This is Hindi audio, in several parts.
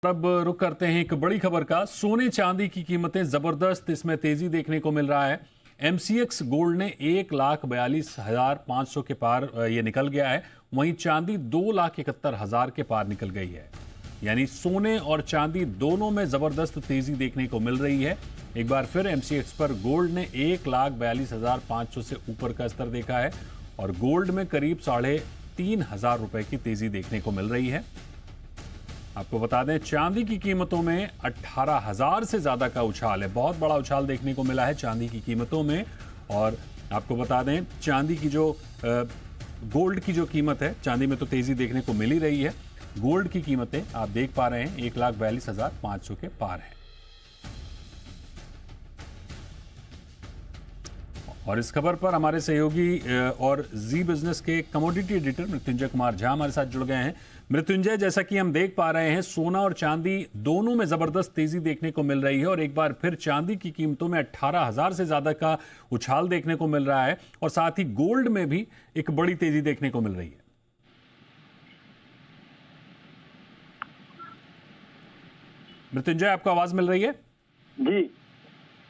अब रुक करते हैं एक बड़ी खबर का। सोने चांदी की कीमतें जबरदस्त इसमें तेजी देखने को मिल रहा है। एमसीएक्स गोल्ड ने 1,42,500 के पार ये निकल गया है। वहीं चांदी 2,71,000 के पार निकल गई है। यानी सोने और चांदी दोनों में जबरदस्त तेजी देखने को मिल रही है। एक बार फिर एमसीएक्स पर गोल्ड ने 1,42,500 से ऊपर का स्तर देखा है और गोल्ड में करीब 3,500 रुपए की तेजी देखने को मिल रही है। आपको बता दें, चांदी की कीमतों में 18,000 से ज्यादा का उछाल है। बहुत बड़ा उछाल देखने को मिला है चांदी की कीमतों में। और आपको बता दें, चांदी की जो गोल्ड की जो कीमत है, चांदी में तो तेजी देखने को मिल ही रही है। गोल्ड की कीमतें आप देख पा रहे हैं 1,42,500 के पार है। और इस खबर पर हमारे सहयोगी और जी बिजनेस के कमोडिटी एडिटर मृत्युंजय कुमार झा हमारे साथ जुड़ गए हैं। मृत्युंजय, जैसा कि हम देख पा रहे हैं, सोना और चांदी दोनों में जबरदस्त तेजी देखने को मिल रही है और एक बार फिर चांदी की कीमतों में 18,000 से ज्यादा का उछाल देखने को मिल रहा है और साथ ही गोल्ड में भी एक बड़ी तेजी देखने को मिल रही है। मृत्युंजय, आपको आवाज मिल रही है? जी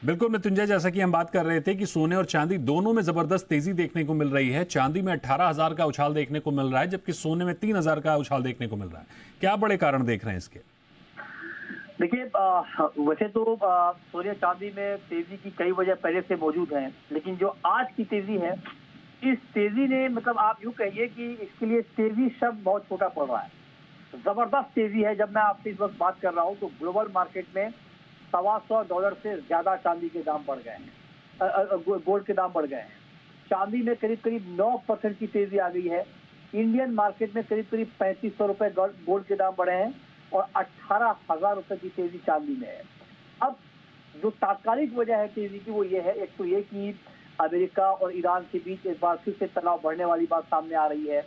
बिल्कुल मृत्युंजय, जैसा कि हम बात कर रहे थे कि सोने और चांदी दोनों में जबरदस्त तेजी देखने को मिल रही है। चांदी में 18,000 का उछाल देखने को मिल रहा है, जबकि सोने में 3,000 का उछाल देखने को मिल रहा है। क्या बड़े कारण देख रहे हैं इसके? देखिए, वैसे तो सोने चांदी में तेजी की कई वजह पहले से मौजूद हैं, लेकिन जो आज की तेजी है, इस तेजी ने मतलब आप यूं कहिए कि इसके लिए तेजी शब्द बहुत छोटा पड़ रहा है। जबरदस्त तेजी है। जब मैं आपसे इस वक्त बात कर रहा हूं तो ग्लोबल मार्केट में $125 से ज्यादा चांदी के दाम बढ़ गए हैं, गोल्ड के दाम बढ़ गए हैं। चांदी में करीब करीब 9% की तेजी आ गई है। इंडियन मार्केट में करीब करीब 3,500 रुपए गोल्ड के दाम बढ़े हैं और 18,000 रुपए की तेजी चांदी में है। अब जो तात्कालिक वजह है तेजी की वो ये है, एक तो ये कि अमेरिका और ईरान के बीच एक बार फिर से तनाव बढ़ने वाली बात सामने आ रही है।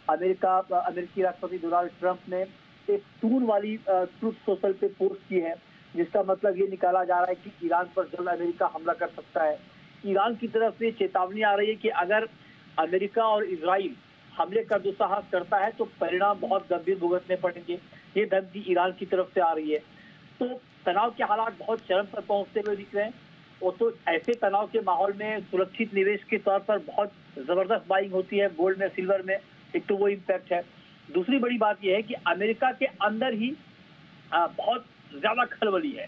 अमेरिकी राष्ट्रपति डोनाल्ड ट्रंप ने एक टून वाली ट्रुथ सोशल पे पोस्ट की है, जिसका मतलब ये निकाला जा रहा है कि ईरान पर जल्द अमेरिका हमला कर सकता है। ईरान की तरफ से चेतावनी आ रही है कि अगर अमेरिका और इजराइल हमले का दुस्साहस करता है तो परिणाम बहुत गंभीर भुगतने पड़ेंगे। ये धमकी ईरान की तरफ से आ रही है। तो तनाव के हालात बहुत चरम पर पहुंचते हुए दिख रहे हैं। और तो ऐसे तनाव के माहौल में सुरक्षित निवेश के तौर पर बहुत जबरदस्त बाइंग होती है गोल्ड में, सिल्वर में। एक तो वो इम्पैक्ट है। दूसरी बड़ी बात यह है कि अमेरिका के अंदर ही बहुत ज्यादा खलबली है।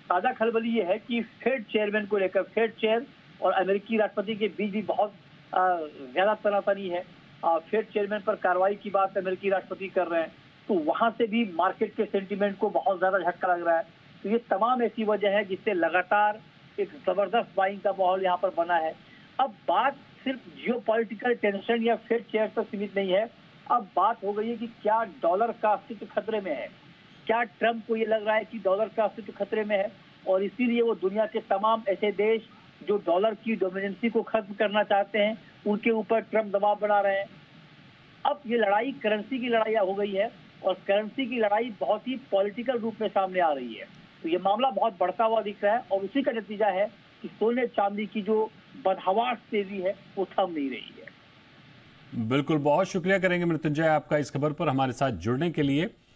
ताजा खलबली ये है कि फेड चेयरमैन को लेकर, फेड चेयर और अमेरिकी राष्ट्रपति के बीच भी बहुत ज्यादा तनातनी है। फेड चेयरमैन पर कार्रवाई की बात अमेरिकी राष्ट्रपति कर रहे हैं, तो वहां से भी मार्केट के सेंटीमेंट को बहुत ज्यादा झटका लग रहा है। तो ये तमाम ऐसी वजह है जिससे लगातार एक जबरदस्त बाइंग का माहौल यहाँ पर बना है। अब बात सिर्फ जियोपॉलिटिकल टेंशन या फेड चेयर तक सीमित नहीं है। अब बात हो गई है कि क्या डॉलर का अस्तित्व खतरे में है। क्या ट्रंप को ये लग रहा है कि डॉलर का अस्तित्व खतरे में है और इसीलिए वो दुनिया के तमाम ऐसे देश जो डॉलर की डोमिनेंसी को खत्म करना चाहते हैं उनके ऊपर ट्रंप दबाव बना रहे हैं। अब ये लड़ाई करेंसी की लड़ाई हो गई है और करेंसी की लड़ाई बहुत ही पॉलिटिकल रूप में सामने आ रही है। तो ये मामला बहुत बढ़ता हुआ दिख रहा है और उसी का नतीजा है कि सोने चांदी की जो बदहवास तेजी है वो थम नहीं रही है। बिल्कुल, बहुत शुक्रिया करेंगे मृत्युंजय आपका इस खबर पर हमारे साथ जुड़ने के लिए।